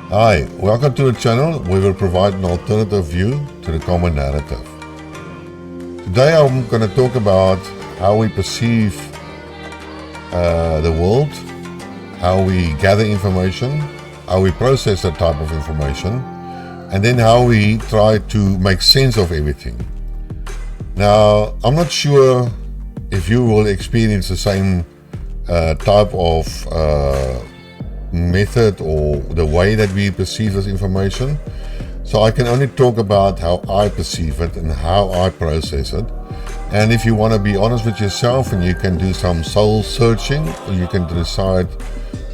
Hi, welcome to the channel where we will provide an alternative view to the common narrative. Today I'm going to talk about how we perceive the world, how we gather information, how we process that type of information, and then how we try to make sense of everything. Now, I'm not sure if you will experience the same type of method or the way that we perceive this information. So I can only talk about how I perceive it and how I process it. And if you want to be honest with yourself and you can do some soul searching, you can decide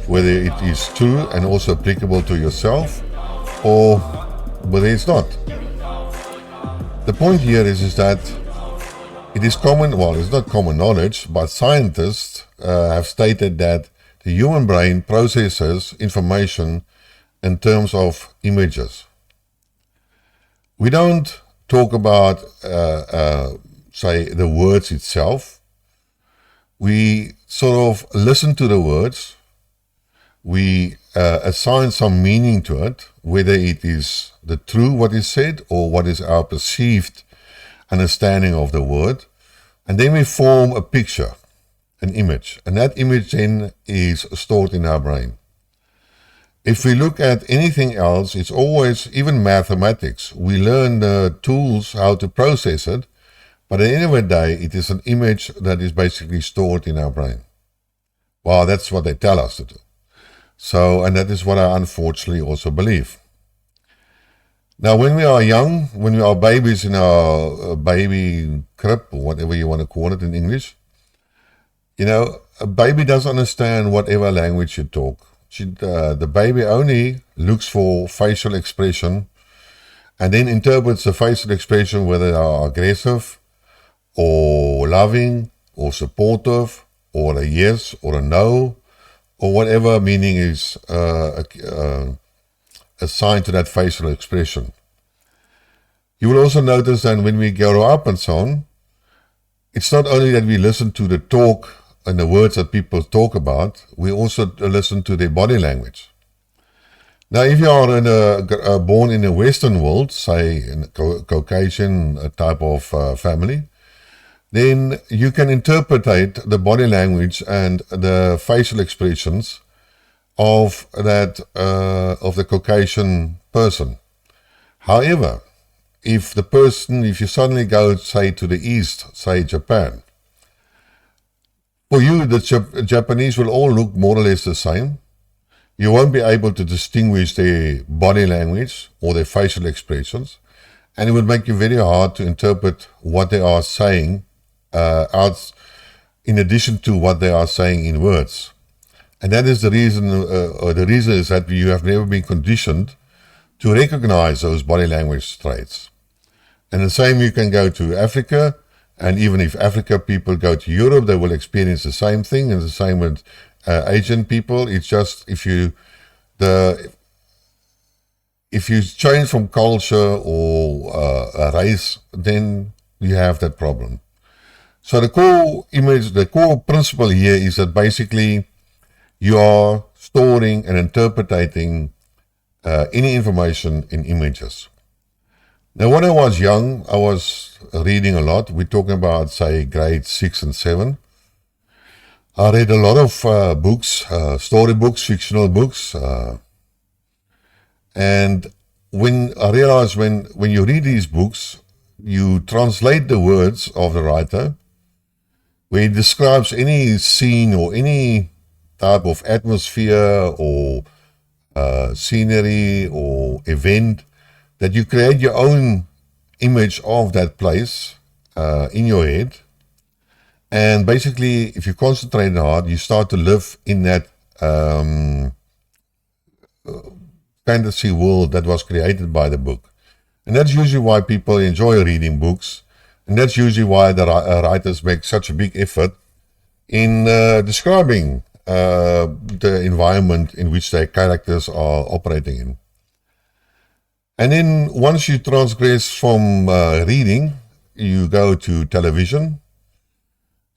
whether it is true and also applicable to yourself or whether it's not. The point here is that it is common, well, it's not common knowledge, but scientists have stated that the human brain processes information in terms of images. We don't talk about, say, the words itself. We sort of listen to the words. We assign some meaning to it, whether it is the true what is said or what is our perceived understanding of the word. And then we form a picture, an image, and that image then is stored in our brain. If we look at anything else, it's always, even mathematics, we learn the tools how to process it, but at the end of the day, it is an image that is basically stored in our brain. Well, that's what they tell us to do. So, and that is what I unfortunately also believe. Now, when we are young, when we are babies in our baby crib, or whatever you want to call it in English, you know, a baby doesn't understand whatever language you talk. The baby only looks for facial expression and then interprets the facial expression whether they are aggressive or loving or supportive or a yes or a no or whatever meaning is assigned to that facial expression. You will also notice that when we grow up and so on, it's not only that we listen to the talk and the words that people talk about, we also listen to their body language. Now, if you are born in a Western world, say in a Caucasian type of family, then you can interpret the body language and the facial expressions of the Caucasian person. However, if you suddenly go, say, to the East, say Japan, for you, the Japanese will all look more or less the same. You won't be able to distinguish their body language or their facial expressions, and it would make you very hard to interpret what they are saying in addition to what they are saying in words. And that is the reason, the reason is that you have never been conditioned to recognize those body language traits. And the same, you can go to Africa, and even if Africa people go to Europe, they will experience the same thing, and the same with Asian people. It's just if you change from culture or a race, then you have that problem. So the core principle here is that basically you are storing and interpreting any information in images. Now, when I was young, I was reading a lot. We're talking about, say, grade 6 and 7. I read a lot of books, storybooks, fictional books. And when I realized when you read these books, you translate the words of the writer, where he describes any scene or any type of atmosphere or scenery or event, that you create your own image of that place in your head. And basically, if you concentrate hard, you start to live in that fantasy world that was created by the book. And that's usually why people enjoy reading books. And that's usually why the writers make such a big effort in describing the environment in which their characters are operating in. And then once you transgress from reading, you go to television.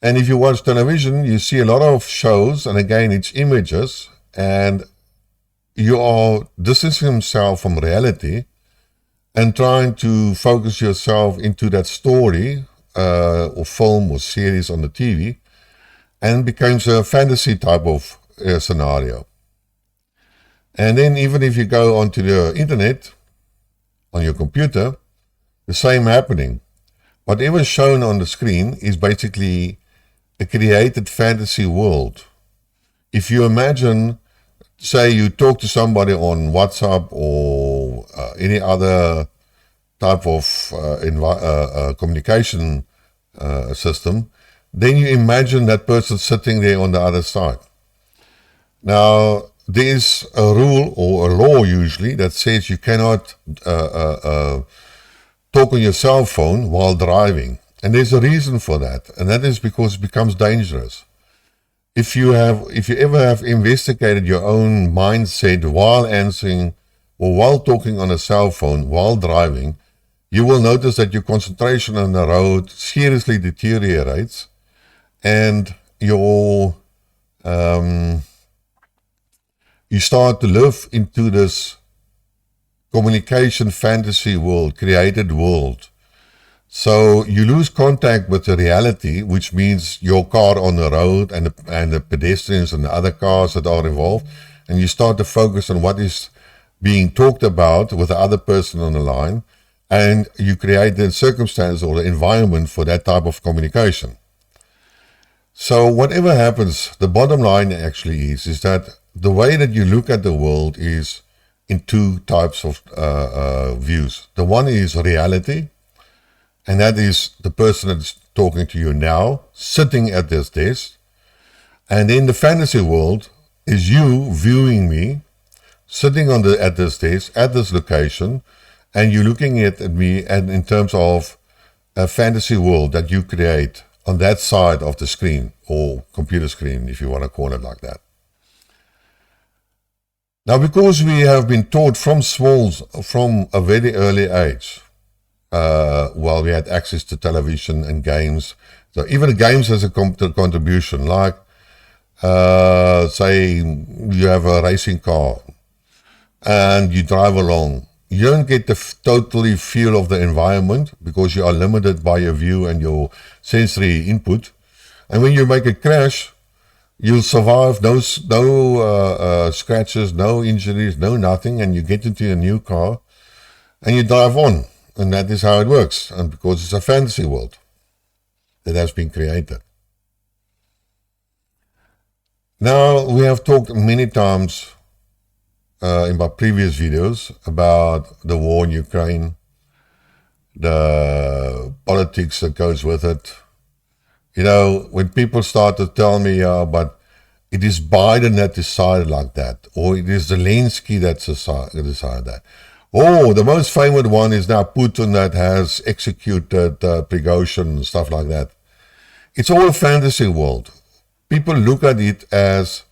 And if you watch television, you see a lot of shows, and again, it's images, and you are distancing yourself from reality and trying to focus yourself into that story or film or series on the TV, and becomes a fantasy type of scenario. And then even if you go onto the internet on your computer, the same happening. Whatever is shown on the screen is basically a created fantasy world. If you imagine, say you talk to somebody on WhatsApp or any other type of communication system, then you imagine that person sitting there on the other side. Now, there's a rule or a law usually that says you cannot talk on your cell phone while driving. And there's a reason for that, and that is because it becomes dangerous. If you ever have investigated your own mindset while answering or while talking on a cell phone while driving, you will notice that your concentration on the road seriously deteriorates, and you start to live into this communication fantasy world, created world. So you lose contact with the reality, which means your car on the road and the pedestrians and the other cars that are involved, and you start to focus on what is being talked about with the other person on the line, and you create the circumstance or the environment for that type of communication. So whatever happens, the bottom line actually is that the way that you look at the world is in two types of views. The one is reality, and that is the person that's talking to you now, sitting at this desk. And in the fantasy world is you viewing me, sitting at this desk, at this location, and you're looking at me and in terms of a fantasy world that you create on that side of the screen, or computer screen, if you want to call it like that. Now, because we have been taught from a very early age, while we had access to television and games, so even games has a contribution, like say you have a racing car and you drive along. You don't get the totally feel of the environment because you are limited by your view and your sensory input. And when you make a crash, you'll survive, no scratches, no injuries, no nothing, and you get into a new car and you drive on. And that is how it works, and because it's a fantasy world that has been created. Now, we have talked many times in my previous videos about the war in Ukraine, the politics that goes with it. You know, when people start to tell me, but it is Biden that decided like that, or it is Zelensky that decided that. Oh, the most famous one is now Putin that has executed Prigozhin and stuff like that. It's all a fantasy world. People look at it as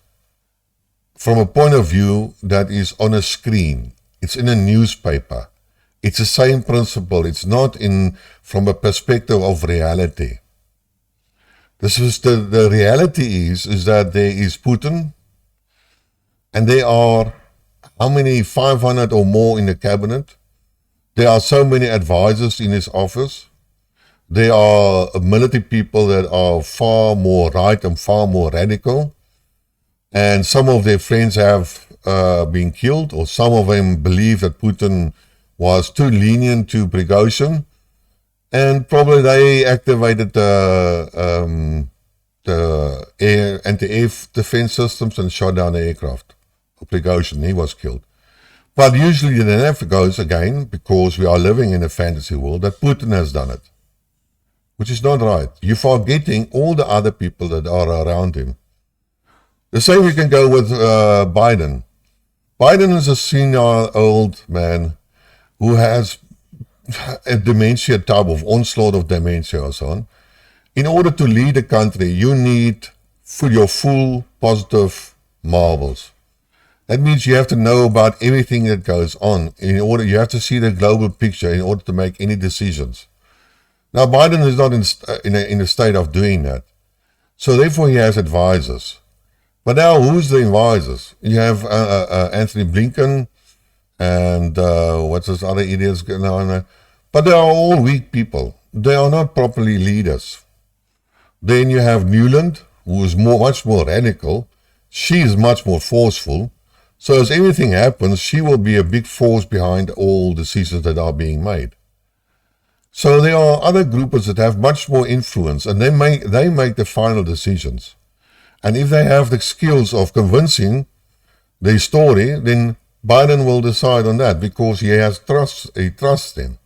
from a point of view that is on a screen. It's in a newspaper. It's the same principle. It's not from a perspective of reality. This is the reality is that there is Putin, and there are how many, 500 or more in the cabinet. There are so many advisors in his office. There are military people that are far more right and far more radical. And some of their friends have been killed, or some of them believe that Putin was too lenient to Prigozhin. And probably they activated the anti-air defense systems and shot down the aircraft. Prigozhin, he was killed. But usually the narrative goes again, because we are living in a fantasy world, that Putin has done it, which is not right. You're forgetting all the other people that are around him. The same we can go with Biden. Biden is a senile old man who has a dementia type of onslaught of dementia or so on. In order to lead a country, you need your full positive marbles. That means you have to know about everything that goes on. You have to see the global picture in order to make any decisions. Now, Biden is not in a state of doing that. So therefore he has advisors. But now, who's the advisors? You have Anthony Blinken and what's this other idiots going on? But they are all weak people. They are not properly leaders. Then you have Newland, who is much more radical. She is much more forceful. So as anything happens, she will be a big force behind all decisions that are being made. So there are other groupers that have much more influence, and they make the final decisions. And if they have the skills of convincing their story, then Biden will decide on that because he trusts them.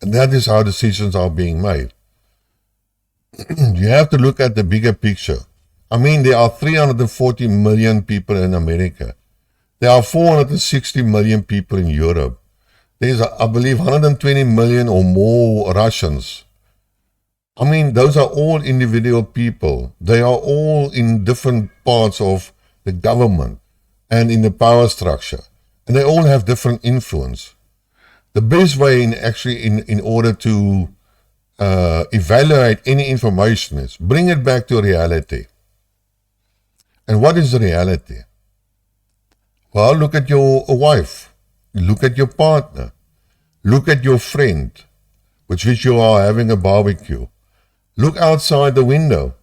And that is how decisions are being made. You have to look at the bigger picture. I mean, there are 340 million people in America. There are 460 million people in Europe. There's, I believe, 120 million or more Russians. I mean, those are all individual people. They are all in different parts of the government and in the power structure. And they all have different influence. The best way in order to evaluate any information is bring it back to reality. And what is the reality? Well, look at your wife. Look at your partner. Look at your friend, with which you are having a barbecue. Look outside the window.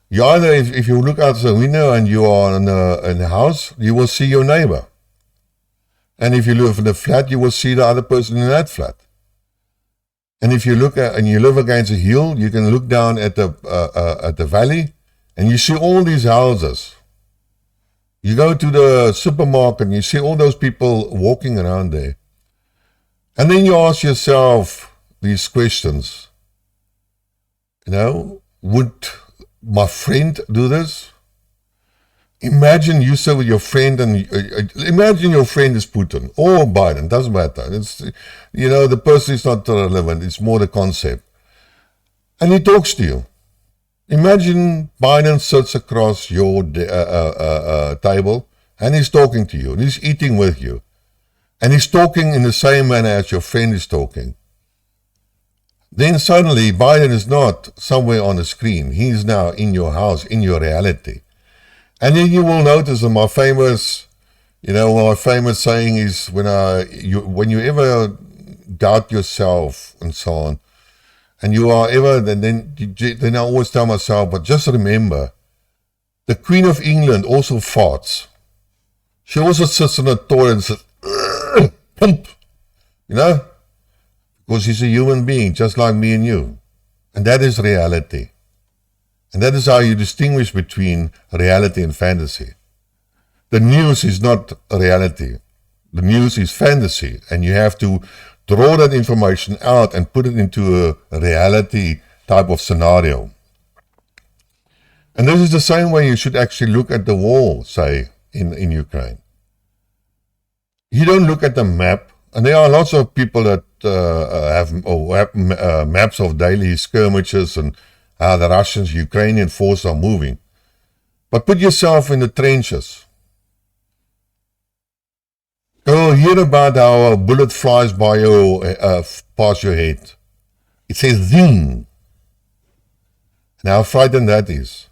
You either, if you look out the window and you are in a house, you will see your neighbor. And if you live in a flat, you will see the other person in that flat. And if you look at and you live against a hill, you can look down at the valley, and you see all these houses. You go to the supermarket and you see all those people walking around there. And then you ask yourself these questions. You know, would my friend do this? Imagine you sit with your friend and imagine your friend is Putin or Biden, doesn't matter. It's, you know, the person is not relevant, it's more the concept. And he talks to you. Imagine Biden sits across your table and he's talking to you, and he's eating with you. And he's talking in the same manner as your friend is talking. Then suddenly Biden is not somewhere on the screen. He is now in your house, in your reality. And then you will notice that my famous saying is when you ever doubt yourself and so on, and you are ever, then I always tell myself, but just remember, the Queen of England also farts. She also sits in a toilet and says, pump, you know, because she's a human being, just like me and you. And that is reality. And that is how you distinguish between reality and fantasy. The news is not reality. The news is fantasy, and you have to draw that information out and put it into a reality type of scenario. And this is the same way you should actually look at the war, say, in Ukraine. You don't look at the map, and there are lots of people that have maps of daily skirmishes and how the Russians, Ukrainian forces are moving. But put yourself in the trenches. Go hear about how a bullet flies by past your head. It says zing. And how frightened that is.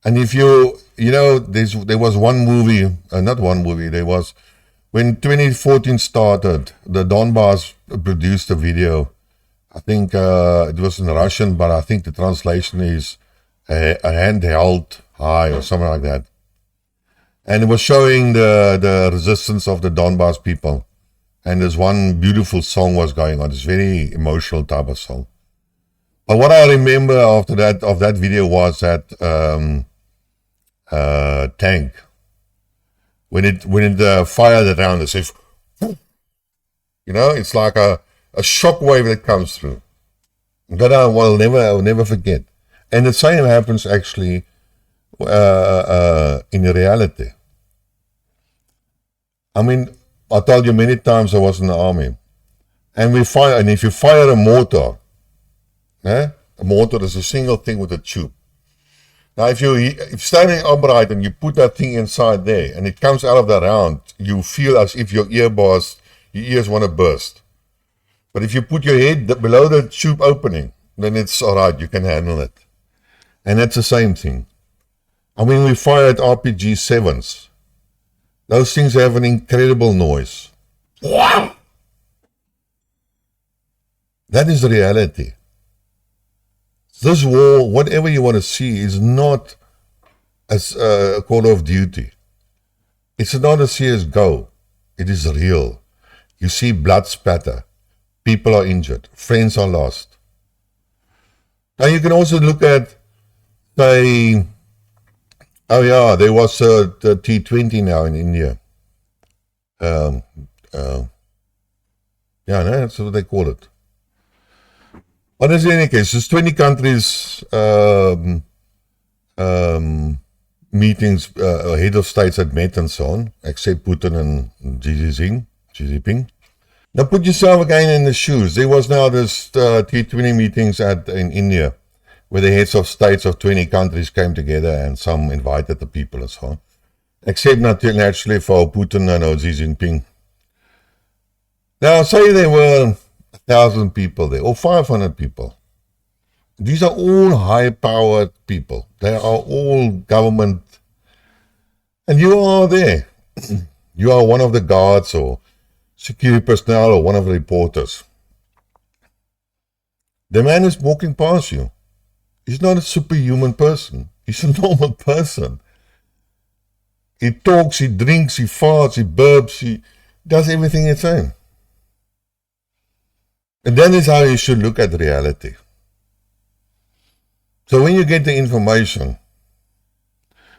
And if you know, there was one movie, there was, when 2014 started, the Donbass produced a video. I think it was in Russian, but I think the translation is a handheld high or something like that. And it was showing the resistance of the Donbass people. And this one beautiful song was going on. It's very emotional type of song. But what I remember after that of that video was that tank. When it fired around, as if, you know, it's like a shock wave that comes through. That I will never forget. And the same happens actually in reality. I mean, I told you many times I was in the army, and if you fire a mortar, a mortar is a single thing with a tube. Now, if you're standing upright and you put that thing inside there, and it comes out of the round, you feel as if your ears want to burst. But if you put your head below the tube opening, then it's all right, you can handle it. And that's the same thing. I mean, we fired RPG 7s. Those things have an incredible noise. That is the reality. This war, whatever you want to see, is not as a Call of Duty. It's not a CSGO. It is real. You see blood spatter. People are injured. Friends are lost. Now you can also look at, say, oh yeah, there was the T20 now in India. Yeah, no, that's what they call it. But in any case, there's 20 countries meetings, head of states had met and so on, except Putin and Xi Jinping. Now put yourself again in the shoes. There was now this T20 meetings in India, where the heads of states of 20 countries came together and some invited the people and so on. Except naturally for Putin and Xi Jinping. Now say there were 1,000 people there, or 500 people. These are all high-powered people. They are all government. And you are there. You are one of the guards or security personnel or one of the reporters. The man is walking past you. He's not a superhuman person. He's a normal person. He talks, he drinks, he farts, he burps, he does everything the same. And that is how you should look at reality. So when you get the information,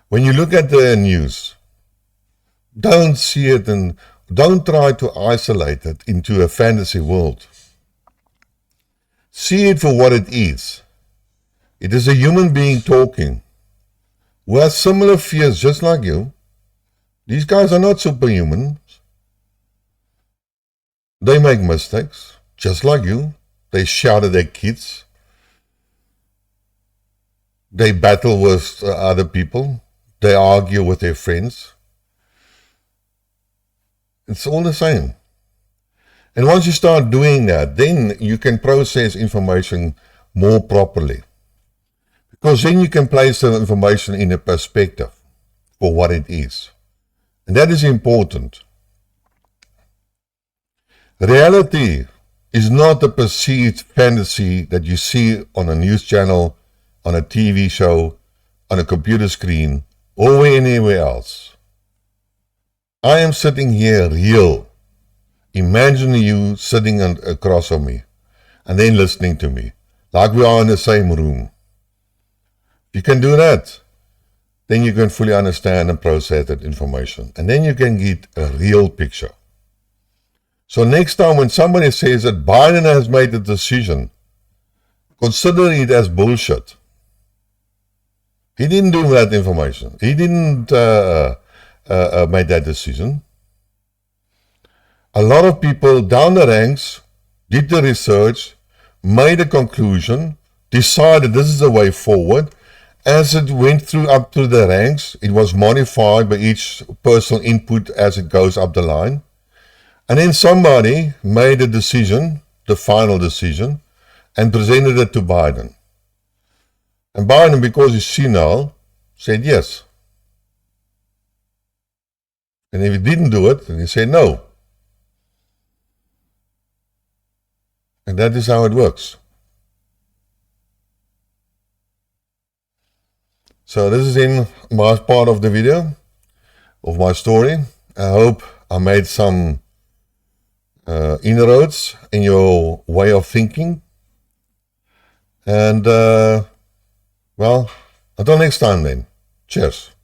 when you look at the news, don't see it and don't try to isolate it into a fantasy world. See it for what it is. It is a human being talking who has similar fears just like you. These guys are not superhuman. They make mistakes just like you. They shout at their kids. They battle with other people. They argue with their friends. It's all the same. And once you start doing that, then you can process information more properly. Because then you can place the information in a perspective for what it is. And that is important. Reality is not a perceived fantasy that you see on a news channel, on a TV show, on a computer screen, or anywhere else. I am sitting here real. Imagine you sitting across from me and then listening to me, like we are in the same room. If you can do that, then you can fully understand and process that information. And then you can get a real picture. So next time when somebody says that Biden has made a decision, consider it as bullshit. He didn't do that information. He didn't make that decision. A lot of people down the ranks did the research, made a conclusion, decided this is the way forward. As it went through up to the ranks, it was modified by each personal input as it goes up the line. And then somebody made a decision, the final decision, and presented it to Biden. And Biden, because he's senile, said yes. And if he didn't do it, then he said no. And that is how it works. So this is in my part of the video, of my story. I hope I made some inroads in your way of thinking. And, well, until next time then. Cheers.